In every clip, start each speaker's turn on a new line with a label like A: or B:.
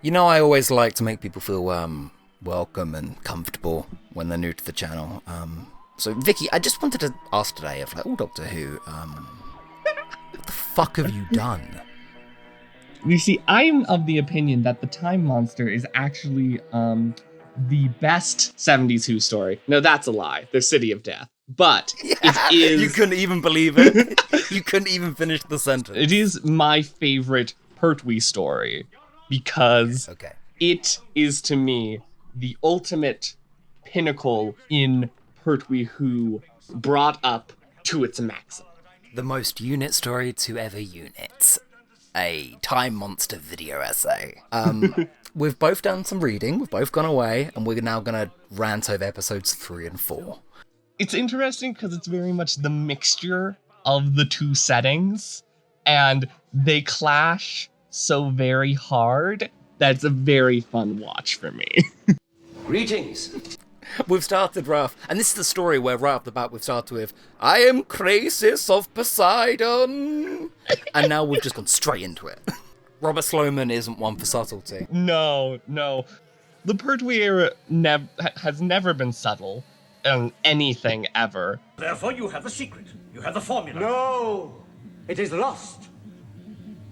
A: You know, I always like to make people feel welcome and comfortable when they're new to the channel. So Vicky, I just wanted to ask today, of like, oh, Doctor Who, what the fuck have you done?
B: You see, I'm of the opinion that the Time Monster is actually the best 70s Who story. No, that's a lie. The City of Death. But it is...
A: You couldn't even believe it. You couldn't even finish the sentence.
B: It is my favorite Pertwee story because it is, to me, the ultimate pinnacle in Pertwee Who brought up to its maximum.
A: The most unit story to ever unit. A Time Monster video essay. We've both done some reading, we've both gone away, and we're now going to rant over episodes 3 and 4.
B: It's interesting because it's very much the mixture of the two settings, and they clash so very hard that it's a very fun watch for me.
C: Greetings.
A: We've started rough, and this is the story where right off the bat we've started with, I am Crisis of Poseidon, and now we've just gone straight into it. Robert Sloman isn't one for subtlety.
B: No. The Pertwee era has never been subtle in anything ever.
C: Therefore, you have the secret. You have the formula.
D: No, it is lost.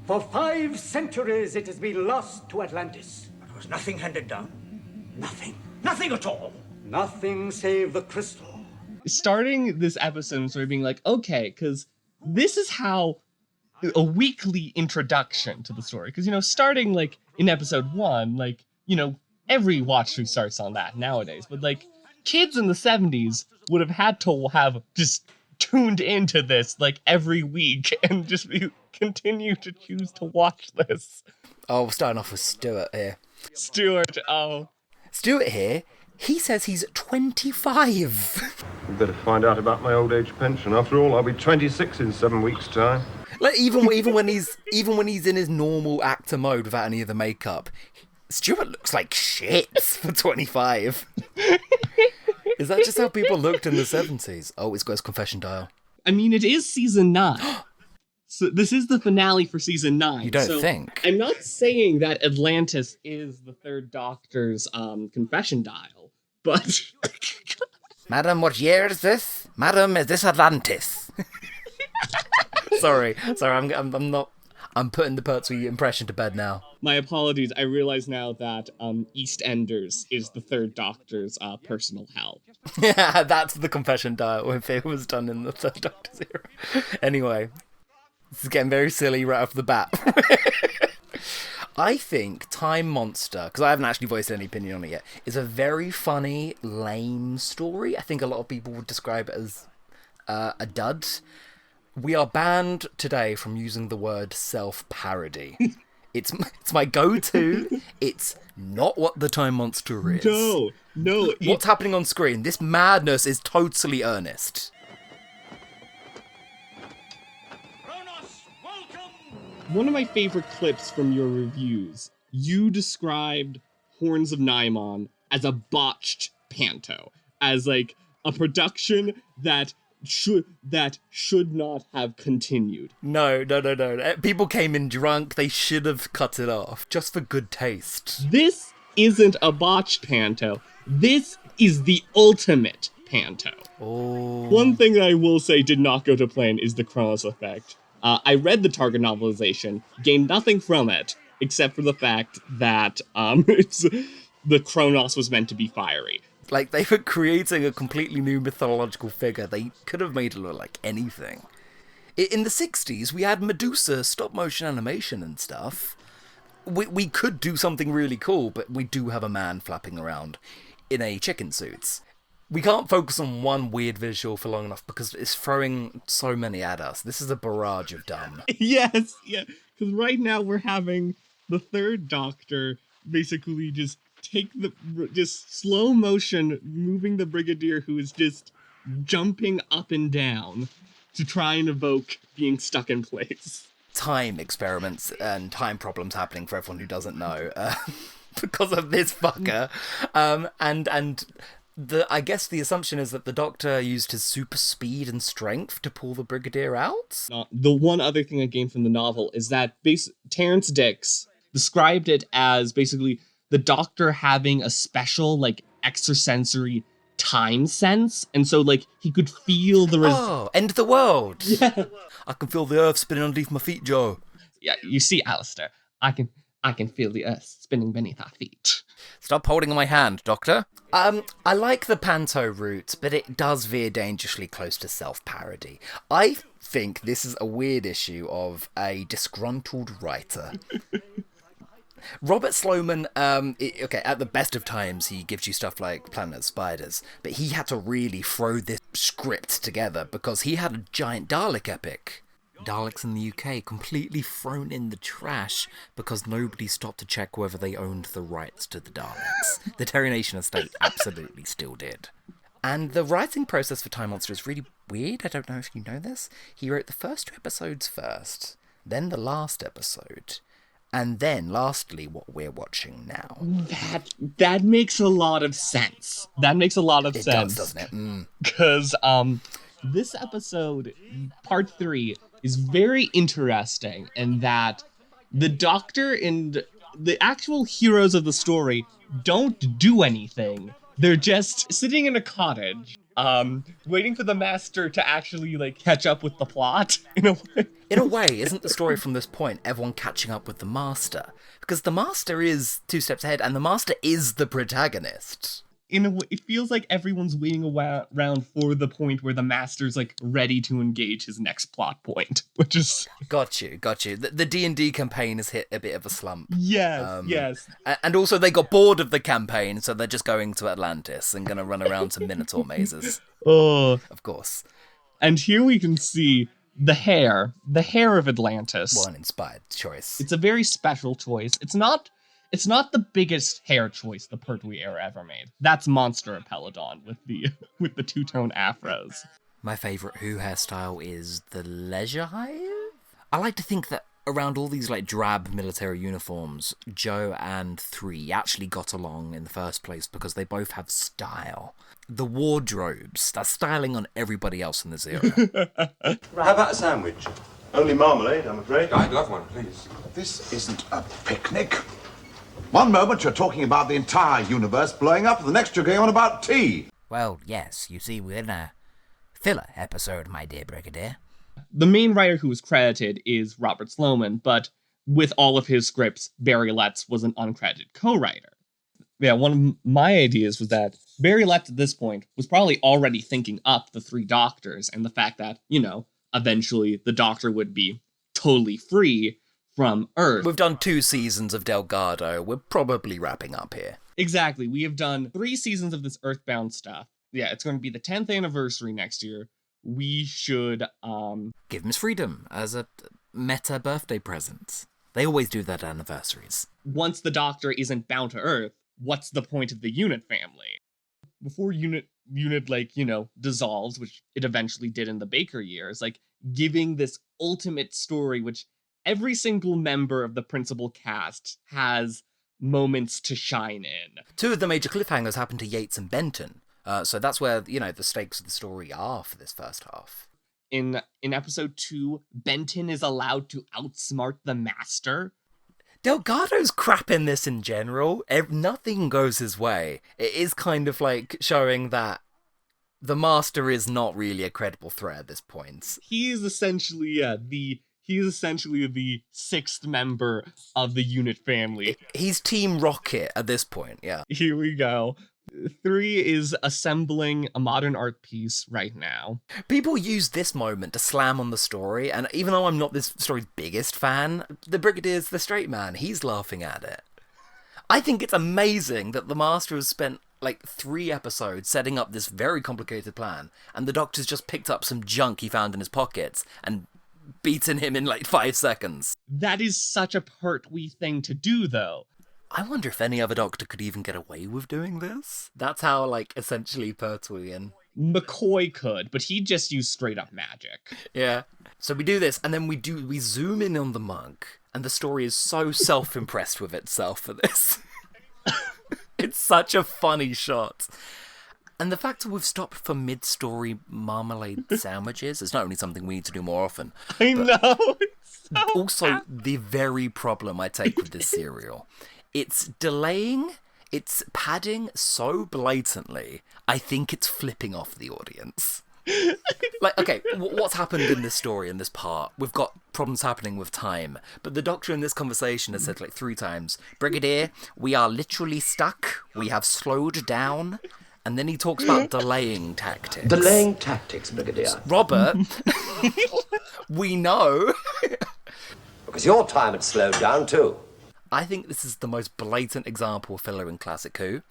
D: For 5 centuries it has been lost to Atlantis.
C: There was nothing handed down.
D: Nothing.
C: Nothing at all.
D: Nothing save the crystal.
B: Starting this episode sort of being like, okay, because this is how a weekly introduction to the story. Because, starting like in episode 1, like, every watch through starts on that nowadays. But like kids in the 70s would have had to have just tuned into this like every week and just continue to choose to watch this.
A: Oh, we're starting off with Stuart here.
B: Stuart
A: here, he says he's 25.
E: You better find out about my old age pension. After all, I'll be 26 in 7 weeks' time.
A: Like even when he's in his normal actor mode without any of the makeup, Stuart looks like shit for 25. Is that just how people looked in the 70s? Oh, it's got his confession dial.
B: I mean, it is season 9. So this is the finale for season 9.
A: You don't think?
B: I'm not saying that Atlantis is the Third Doctor's confession dial, but...
A: Madam, what year is this? Madam, is this Atlantis? Sorry, I'm not... I'm putting the Pertwee impression to bed now.
B: My apologies. I realize now that EastEnders is the Third Doctor's personal hell.
A: Yeah, that's the confession dial if it was done in the Third Doctor's era. Anyway, this is getting very silly right off the bat. I think Time Monster, because I haven't actually voiced any opinion on it yet, is a very funny, lame story. I think a lot of people would describe it as a dud. We are banned today from using the word self-parody. It's my go-to. It's not what the Time Monster is.
B: No.
A: What's happening on screen? This madness is totally earnest.
C: Kronos, welcome!
B: One of my favorite clips from your reviews, you described Horns of Naimon as a botched panto, as like a production that should not have continued.
A: No. People came in drunk. They should have cut it off, just for good taste.
B: This isn't a botched panto. This is the ultimate panto.
A: Oh.
B: One thing that I will say did not go to plan is the Kronos effect. I read the Target novelization, gained nothing from it, except for the fact that the Kronos was meant to be fiery.
A: Like, they were creating a completely new mythological figure. They could have made it look like anything. In the 60s, we had Medusa stop-motion animation and stuff. We could do something really cool, but we do have a man flapping around in a chicken suit. We can't focus on one weird visual for long enough because it's throwing so many at us. This is a barrage of dumb.
B: Yes, yeah. Because right now we're having the Third Doctor basically just just slow motion moving the Brigadier, who is just jumping up and down to try and evoke being stuck in place.
A: Time experiments and time problems happening for everyone who doesn't know because of this fucker. I guess the assumption is that the Doctor used his super speed and strength to pull the Brigadier out.
B: The one other thing I gained from the novel is that Terrence Dicks, described it as basically the Doctor having a special, like, extrasensory time sense, and so, like, he could feel the...
A: Oh, end of the world!
B: Yeah.
A: I can feel the earth spinning underneath my feet, Joe.
B: Yeah, you see, Alistair, I can feel the earth spinning beneath our feet.
A: Stop holding my hand, Doctor. I like the panto route, but it does veer dangerously close to self-parody. I think this is a weird issue of a disgruntled writer. Robert Sloman, okay, at the best of times, he gives you stuff like Planet of Spiders, but he had to really throw this script together because he had a giant Dalek epic. Daleks in the UK completely thrown in the trash because nobody stopped to check whether they owned the rights to the Daleks. The Terry Nation estate absolutely still did. And the writing process for Time Monster is really weird. I don't know if you know this. He wrote the first 2 episodes first, then the last episode, and then, lastly, what we're watching now.
B: That makes a lot of sense. That makes a lot of sense.
A: It does, doesn't it?
B: Because this episode, part 3, is very interesting in that the Doctor and the actual heroes of the story don't do anything. They're just sitting in a cottage, waiting for the Master to actually, like, catch up with the plot, in a way.
A: In a way, isn't the story from this point everyone catching up with the Master? Because the Master is 2 steps ahead, and the Master is the protagonist.
B: In a way, it feels like everyone's waiting around for the point where the Master's, like, ready to engage his next plot point, which is...
A: Got you. The D&D campaign has hit a bit of a slump.
B: Yes.
A: And also they got bored of the campaign, so they're just going to Atlantis and going to run around some Minotaur mazes.
B: Oh.
A: Of course.
B: And here we can see the hair of Atlantis.
A: Well, an inspired choice.
B: It's a very special choice. It's not the biggest hair choice the Pertwee era ever made. That's Monster Apelladon with the 2-tone afros.
A: My favourite Who hairstyle is the Leisure Hive? I like to think that around all these like drab military uniforms, Joe and 3 actually got along in the first place because they both have style. The wardrobes, that's styling on everybody else in this era.
E: How about a sandwich? Only marmalade, I'm afraid.
F: I'd love one, please.
G: This isn't a picnic. One moment you're talking about the entire universe blowing up, and the next you're going on about tea.
A: Well, yes, you see, we're in a filler episode, my dear Brigadier.
B: The main writer who was credited is Robert Sloman, but with all of his scripts, Barry Letts was an uncredited co-writer. Yeah, one of my ideas was that Barry Letts at this point was probably already thinking up the 3 Doctors and the fact that, eventually the Doctor would be totally free from Earth.
A: We've done 2 seasons of Delgado. We're probably wrapping up here.
B: Exactly. We have done 3 seasons of this Earthbound stuff. Yeah, it's going to be the 10th anniversary next year. We should,
A: give him his freedom as a meta birthday present. They always do that at anniversaries.
B: Once the Doctor isn't bound to Earth, what's the point of the Unit family? Before Unit dissolves, which it eventually did in the Baker years, like, giving this ultimate story, which every single member of the principal cast has moments to shine in. 2
A: of the major cliffhangers happen to Yates and Benton. So that's where, the stakes of the story are for this first half.
B: In episode 2, Benton is allowed to outsmart the Master.
A: Delgado's crap in this in general. Nothing goes his way. It is kind of like showing that the Master is not really a credible threat at this point.
B: He is essentially, the 6th member of the Unit family.
A: He's Team Rocket at this point, yeah.
B: Here we go. 3 is assembling a modern art piece right now.
A: People use this moment to slam on the story, and even though I'm not this story's biggest fan, the Brigadier's the straight man. He's laughing at it. I think it's amazing that the Master has spent like 3 episodes setting up this very complicated plan, and the Doctor's just picked up some junk he found in his pockets and beaten him in like 5 seconds.
B: That is such a Pertwee thing to do, though.
A: I wonder if any other Doctor could even get away with doing this. That's how, like, essentially Pertweean.
B: McCoy could, but he just used straight up magic.
A: Yeah. So we do this, and then we zoom in on the mug, and the story is so self-impressed with itself for this. It's such a funny shot. And the fact that we've stopped for mid-story marmalade sandwiches is not only something we need to do more often,
B: I know. It's so
A: also
B: bad.
A: the very problem I take with this serial. It's delaying, it's padding so blatantly, I think it's flipping off the audience. Like, okay, what's happened in this story, in this part? We've got problems happening with time, but the Doctor in this conversation has said like 3 times, Brigadier, we are literally stuck, we have slowed down, and then he talks about delaying tactics.
F: Delaying tactics, Brigadier.
A: Robert, we know.
F: Because your time had slowed down too.
A: I think this is the most blatant example of filler in Classic Who,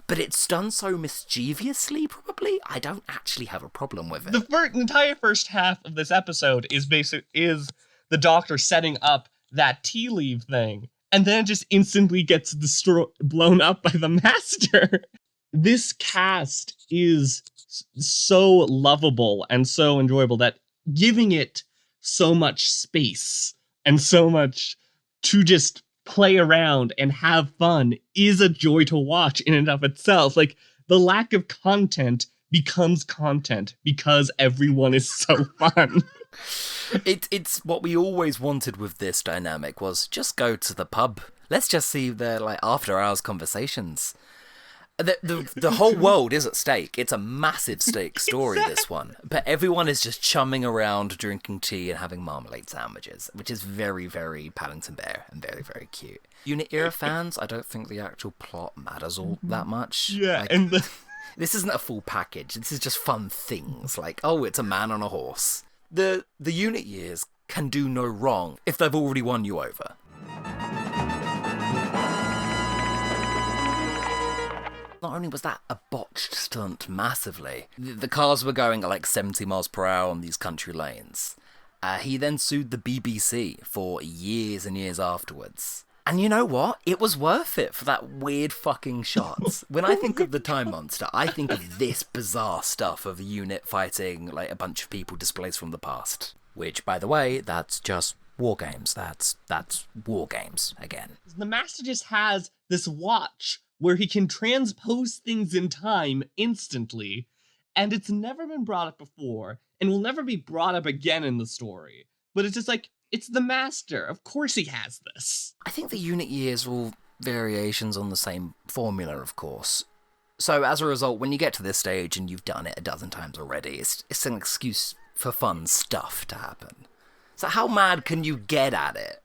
A: but it's done so mischievously, probably, I don't actually have a problem with it.
B: The entire first half of this episode is the Doctor setting up that tea leaf thing, and then it just instantly gets blown up by the Master. This cast is so lovable and so enjoyable that giving it so much space and so much to just play around and have fun is a joy to watch in and of itself. Like, the lack of content becomes content because everyone is so fun.
A: It's what we always wanted with this dynamic was just go to the pub. Let's just see their like after hours conversations. The whole world is at stake. It's a massive stake story, this one. But everyone is just chumming around, drinking tea and having marmalade sandwiches, which is very, very Paddington Bear and very, very cute. Unit Era fans, I don't think the actual plot matters all that much.
B: Yeah,
A: like,
B: and
A: this isn't a full package. This is just fun things, like, oh, it's a man on a horse. The unit years can do no wrong if they've already won you over. Not only was that a botched stunt massively, the cars were going at like 70 miles per hour on these country lanes. He then sued the BBC for years and years afterwards. And you know what? It was worth it for that weird fucking shot. When I think of the Time Monster, I think of this bizarre stuff of a unit fighting like a bunch of people displaced from the past. Which, by the way, that's just war games. That's war games again.
B: the Master just has this watch where he can transpose things in time instantly, and it's never been brought up before, and will never be brought up again in the story. But it's just like, it's the Master. Of course he has this.
A: I think the unit years are all variations on the same formula, of course. So as a result, when you get to this stage and you've done it a dozen times already, it's an excuse for fun stuff to happen. So how mad can you get at it?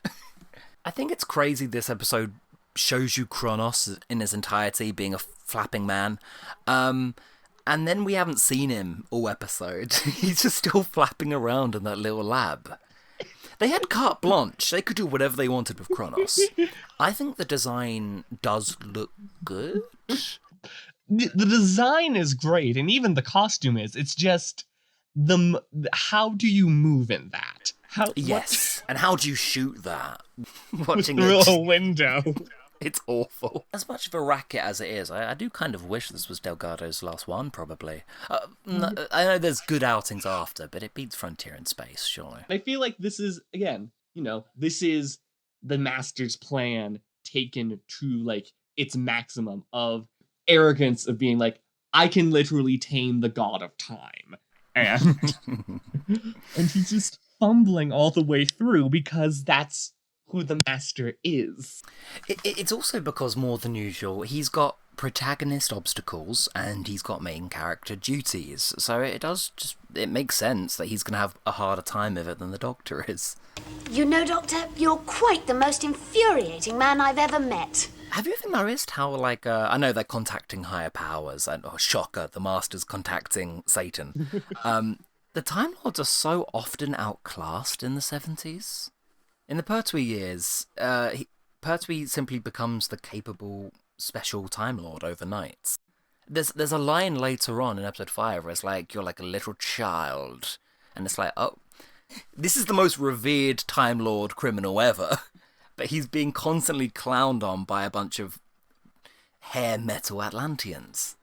A: I think it's crazy this episode shows you Kronos in his entirety being a flapping man. And then we haven't seen him all episode. He's just still flapping around in that little lab. They had carte blanche. They could do whatever they wanted with Kronos. I think the design does look good.
B: The design is great, and even the costume is. It's just how do you move in that?
A: Yes, and how do you shoot that? Watching
B: through
A: it,
B: a window.
A: it's awful. As much of a racket as it is, I do kind of wish this was Delgado's last one, probably. I know there's good outings after, but it beats Frontier in Space, surely.
B: I feel like this is, again, this is the Master's plan taken to, like, its maximum of arrogance of being like, I can literally tame the god of time. And he's just fumbling all the way through because that's who the Master is.
A: It's also because, more than usual, he's got protagonist obstacles and he's got main character duties. So it makes sense that he's going to have a harder time of it than the Doctor is.
H: You know, Doctor, you're quite the most infuriating man I've ever met.
A: Have you ever noticed how, like, I know they're contacting higher powers, and shocker, the Master's contacting Satan. The Time Lords are so often outclassed in the 70s. In the Pertwee years, Pertwee simply becomes the capable special Time Lord overnight. There's a line later on in episode 5 where it's like, you're like a little child. And it's like, oh, this is the most revered Time Lord criminal ever. But he's being constantly clowned on by a bunch of hair metal Atlanteans.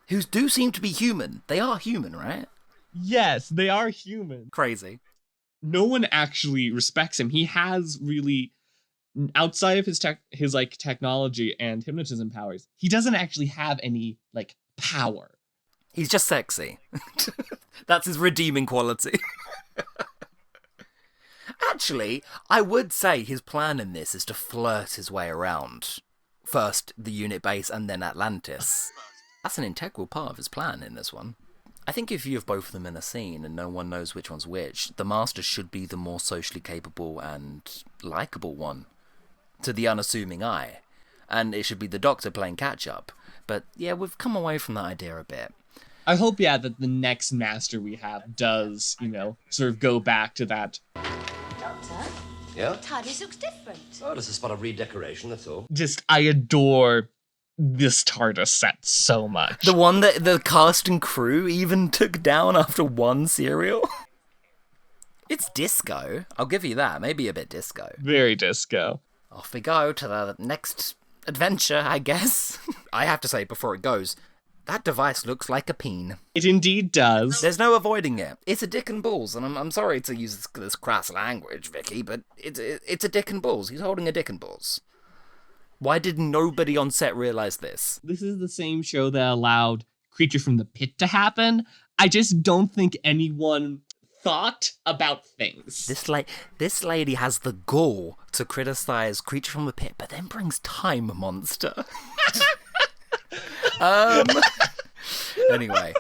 A: Who do seem to be human. They are human, right?
B: Yes, they are human.
A: Crazy.
B: No one actually respects him. He has really, outside of his technology and hypnotism powers, he doesn't actually have any, like, power.
A: He's just sexy. That's his redeeming quality. Actually, I would say his plan in this is to flirt his way around. First the unit base and then Atlantis. That's an integral part of his plan in this one. I think if you have both of them in a scene and no one knows which one's which, the Master should be the more socially capable and likeable one to the unassuming eye. And it should be the Doctor playing catch-up. But yeah, we've come away from that idea a bit.
B: I hope, yeah, that the next Master we have does, sort of go back to that.
H: Doctor,
F: Yeah?
H: TARDIS looks different.
F: Oh, this is spot of redecoration, that's all.
B: Just, I adore this TARDIS set so much.
A: The one that the cast and crew even took down after one serial? It's disco. I'll give you that. Maybe a bit disco.
B: Very disco.
A: Off we go to the next adventure, I guess. I have to say, before it goes, that device looks like a peen.
B: It indeed does.
A: There's no avoiding it. It's a dick and balls, and I'm sorry to use this crass language, Vicki, but it's a dick and balls. He's holding a dick and balls. Why did nobody on set realize this?
B: This is the same show that allowed Creature from the Pit to happen. I just don't think anyone thought about things.
A: This lady has the gall to criticize Creature from the Pit, but then brings Time Monster. Anyway.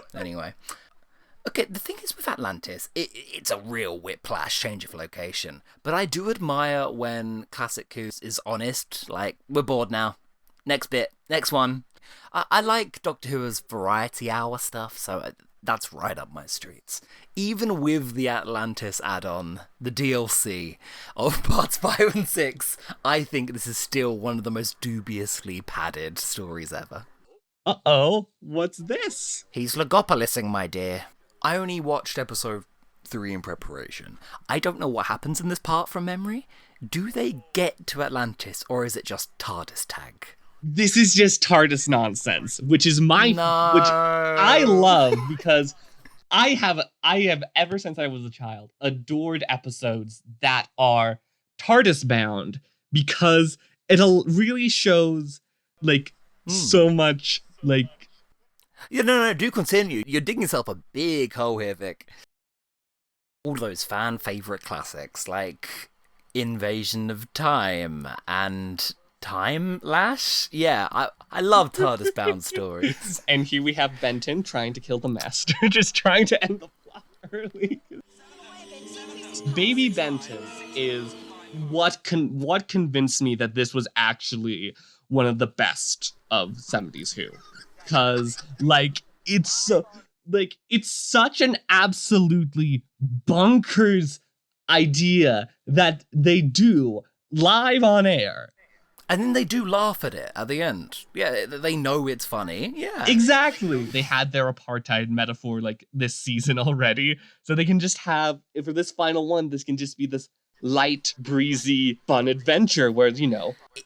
A: Okay, the thing is with Atlantis, it's a real whiplash change of location. But I do admire when Classic Coos is honest, like, we're bored now. Next bit, next one. I like Doctor Who's Variety Hour stuff, so that's right up my streets. Even with the Atlantis add-on, the DLC of parts 5 and 6, I think this is still one of the most dubiously padded stories ever.
B: Uh-oh, what's this?
A: He's Logopolising, my dear. I only watched episode 3 in preparation. I don't know what happens in this part from memory. Do they get to Atlantis, or is it just TARDIS tag?
B: This is just TARDIS nonsense, which is which I love because I have ever since I was a child adored episodes that are TARDIS bound because it really shows so much
A: Yeah, no, do continue. You're digging yourself a big hole here, Vic. All those fan favourite classics like Invasion of Time and Time Lash? Yeah, I love TARDIS bound stories.
B: And here we have Benton trying to kill the Master, just trying to end the plot early. Baby Benton is what convinced me that this was actually one of the best of 70s Who. Because, it's such an absolutely bonkers idea that they do live on air.
A: And then they do laugh at it at the end. Yeah, they know it's funny. Yeah.
B: Exactly. They had their apartheid metaphor this season already. So they can just have, for this final one, this can just be this light, breezy, fun adventure where,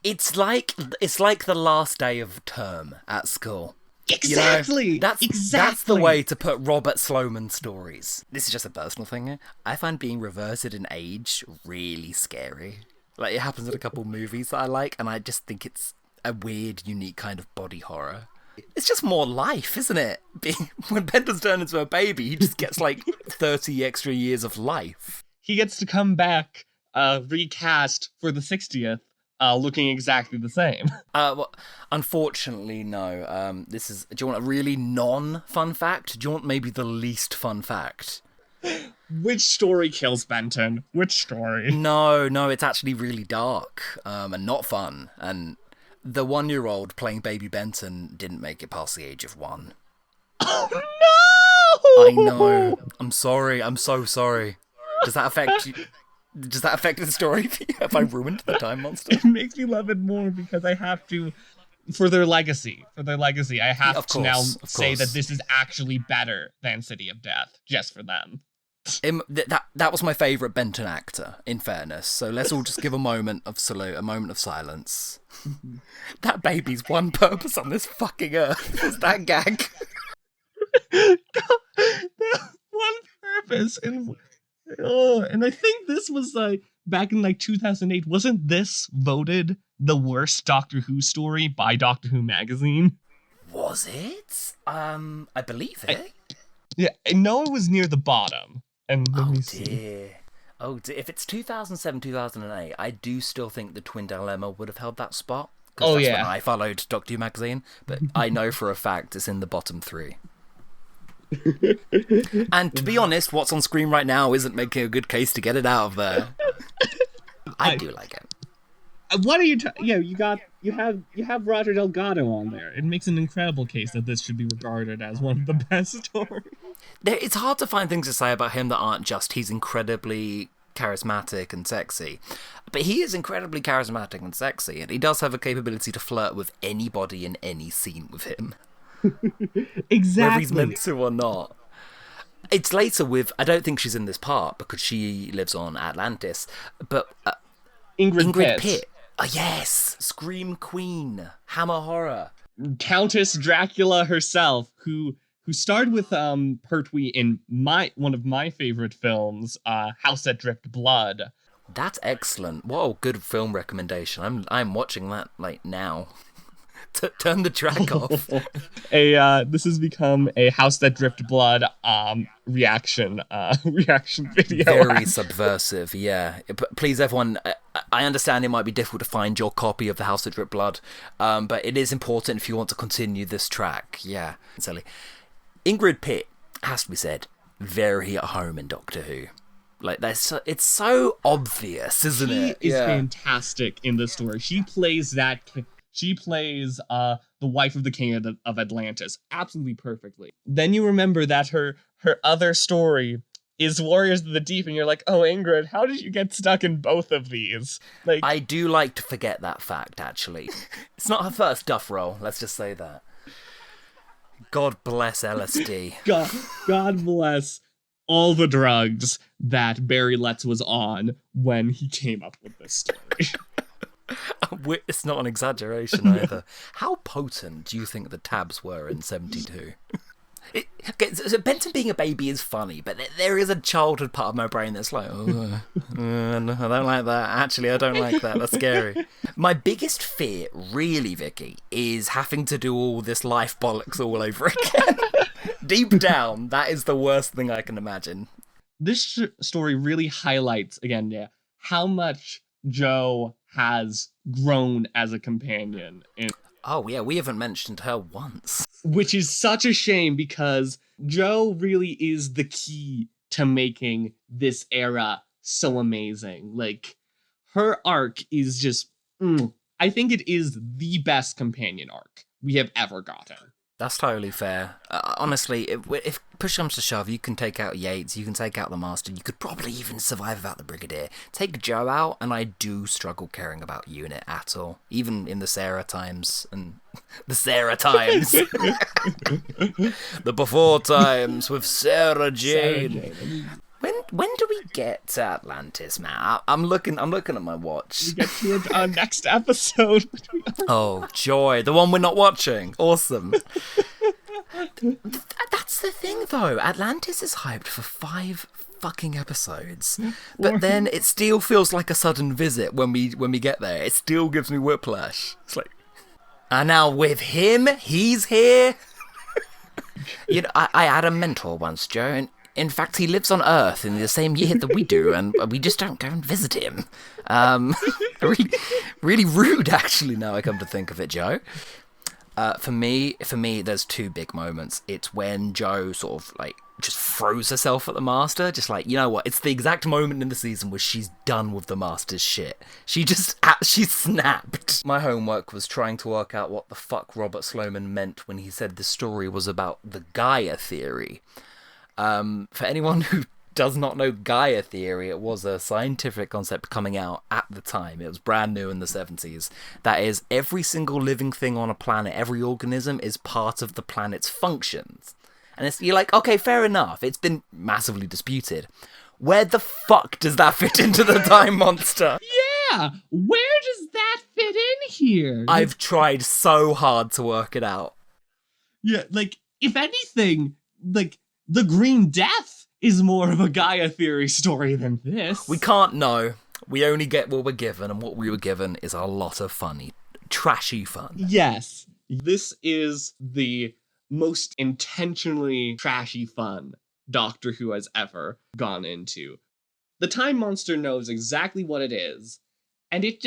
A: It's like the last day of term at school.
B: Exactly.
A: That's the way to put Robert Sloman stories. This is just a personal thing here. I find being reverted in age really scary. It happens in a couple movies that I like, and I just think it's a weird, unique kind of body horror. It's just more life, isn't it? When Benton's turned into a baby, he just gets 30 extra years of life.
B: He gets to come back, recast for the 60th, looking exactly the same.
A: Well, unfortunately, no. Do you want a really non-fun fact? Do you want maybe the least fun fact?
B: Which story kills Benton? Which story?
A: No, it's actually really dark and not fun. And the 1-year-old playing Baby Benton didn't make it past the age of 1.
B: Oh, no!
A: I know. I'm sorry. I'm so sorry. Does that affect you? Does that affect the story for you? Have I ruined the Time Monster?
B: It makes me love it more because I have to, for their legacy, I have to now say that this is actually better than City of Death, just for them.
A: That was my favourite Benton actor, in fairness. So let's all just give a moment of salute, a moment of silence. That baby's one purpose on this fucking earth was that gag.
B: One purpose, and I think this was back in 2008. Wasn't this voted the worst Doctor Who story by Doctor Who magazine?
A: Was it? I believe it.
B: Yeah, I know it was near the bottom. And let
A: Oh
B: me
A: dear.
B: see.
A: Oh dear. If it's 2007, 2008, I do still think the Twin Dilemma would have held that spot. 'Cause
B: Oh,
A: that's
B: yeah.
A: when I followed Doctor Who magazine, but I know for a fact it's in the bottom 3. And to be honest, what's on screen right now isn't making a good case to get it out of there. I do like it.
B: What are you? You have Roger Delgado on there. It makes an incredible case that this should be regarded as one of the best stories.
A: It's hard to find things to say about him that aren't just he's incredibly charismatic and sexy. But he is incredibly charismatic and sexy, and he does have a capability to flirt with anybody in any scene with him.
B: Exactly.
A: Whether he's meant to or not. It's later with, I don't think she's in this part because she lives on Atlantis, but
B: Ingrid
A: Pitt. Oh, yes! Scream Queen. Hammer Horror.
B: Countess Dracula herself, who starred with Pertwee in one of my favorite films, House that Dripped Blood.
A: That's excellent. What a good film recommendation. I'm watching that like now. Turn the track off.
B: This has become a House That Dripped Blood reaction video.
A: Very subversive, yeah. Please, everyone, I understand it might be difficult to find your copy of The House That Dripped Blood, but it is important if you want to continue this track. Yeah, silly. Ingrid Pitt, has to be said, very at home in Doctor Who. Like, it's so obvious, isn't it?
B: She is fantastic in this story. She plays the wife of the king of Atlantis absolutely perfectly. Then you remember that her other story is Warriors of the Deep, and you're like, oh, Ingrid, how did you get stuck in both of these? Like,
A: I do like to forget that fact, actually. It's not her first duff roll, let's just say that. God bless LSD.
B: God bless all the drugs that Barry Letts was on when he came up with this story.
A: It's not an exaggeration either. How potent do you think the tabs were in 72? So Benton being a baby is funny, but there is a childhood part of my brain that's like, no, I don't like that. Actually, I don't like that. That's scary. My biggest fear, really, Vicky, is having to do all this life bollocks all over again. Deep down, that is the worst thing I can imagine.
B: This story really highlights, again, how much Joe has grown as a companion.
A: Oh, yeah, we haven't mentioned her once.
B: Which is such a shame because Joe really is the key to making this era so amazing. Like, her arc is just... I think it is the best companion arc we have ever gotten.
A: That's totally fair. Honestly, if push comes to shove, you can take out Yates, you can take out the Master, you could probably even survive without the Brigadier. Take Joe out, and I do struggle caring about UNIT at all. Even in the Sarah times, and the Sarah times. The before times with Sarah Jane. When do we get to Atlantis, man? I'm looking at my watch.
B: We get to our next episode.
A: Oh, joy. The one we're not watching. Awesome. That's the thing, though. Atlantis is hyped for 5 fucking episodes. But then it still feels like a sudden visit when we get there. It still gives me whiplash. It's like, and now with him, he's here. You know, I had a mentor once, Joe, and in fact, he lives on Earth in the same year that we do, and we just don't go and visit him. Really, really rude, actually, now I come to think of it, Joe. For me, there's 2 big moments. It's when Joe sort of, like, just throws herself at the Master, just like, you know what, it's the exact moment in the season where she's done with the Master's shit. She snapped. My homework was trying to work out what the fuck Robert Sloman meant when he said the story was about the Gaia theory. For anyone who does not know Gaia theory, it was a scientific concept coming out at the time. It was brand new in the 70s. That is, every single living thing on a planet, every organism is part of the planet's functions. And you're like, okay, fair enough. It's been massively disputed. Where the fuck does that fit into the Time Monster?
B: Yeah, where does that fit in here?
A: I've tried so hard to work it out.
B: Yeah, like, if anything, like, the Green Death is more of a Gaia theory story than this.
A: We can't know. We only get what we're given, and what we were given is a lot of funny, trashy fun.
B: Yes. This is the most intentionally trashy fun Doctor Who has ever gone into. The Time Monster knows exactly what it is, and it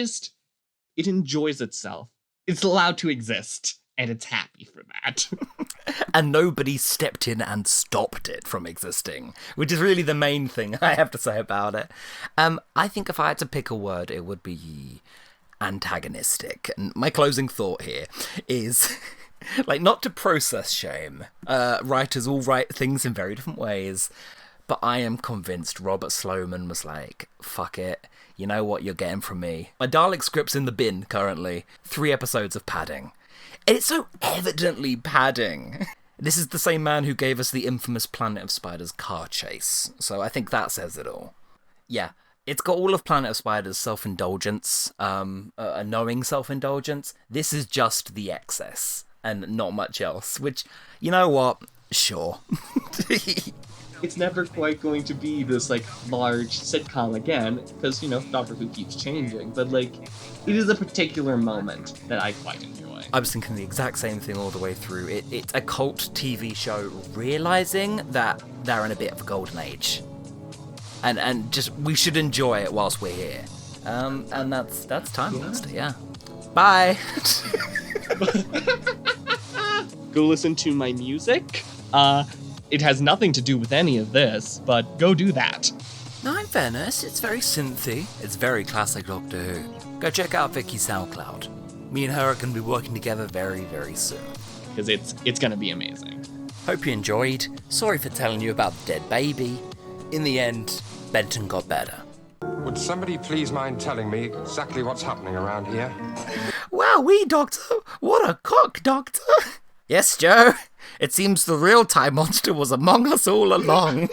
B: enjoys itself. It's allowed to exist, and it's happy for that.
A: And nobody stepped in and stopped it from existing, which is really the main thing I have to say about it. I think if I had to pick a word, it would be antagonistic. And my closing thought here is, like, not to process shame. Writers all write things in very different ways, but I am convinced Robert Sloman was like, fuck it. You know what you're getting from me. My Dalek script's in the bin currently. 3 episodes of padding. And it's so evidently padding. This is the same man who gave us the infamous Planet of Spiders car chase. So I think that says it all. Yeah, it's got all of Planet of Spiders' self-indulgence, a knowing self-indulgence. This is just the excess and not much else, which, you know what? Sure.
B: It's never quite going to be this, like, large sitcom again, because, you know, Doctor Who keeps changing, but, like, it is a particular moment that I quite enjoy.
A: I was thinking the exact same thing all the way through. It's a cult TV show realising that they're in a bit of a golden age. And just, we should enjoy it whilst we're here. And that's Time Monster, yeah. Bye!
B: Go listen to my music. It has nothing to do with any of this, but go do that.
A: No, in fairness, it's very synthy. It's very classic Doctor Who. Go check out Vicky's SoundCloud. Me and her are going to be working together very, very soon.
B: Because it's going to be amazing.
A: Hope you enjoyed. Sorry for telling you about the dead baby. In the end, Benton got better.
I: Would somebody please mind telling me exactly what's happening around here?
A: Wowee, Doctor! What a cock, Doctor! Yes, Joe. It seems the real Time Monster was among us all along.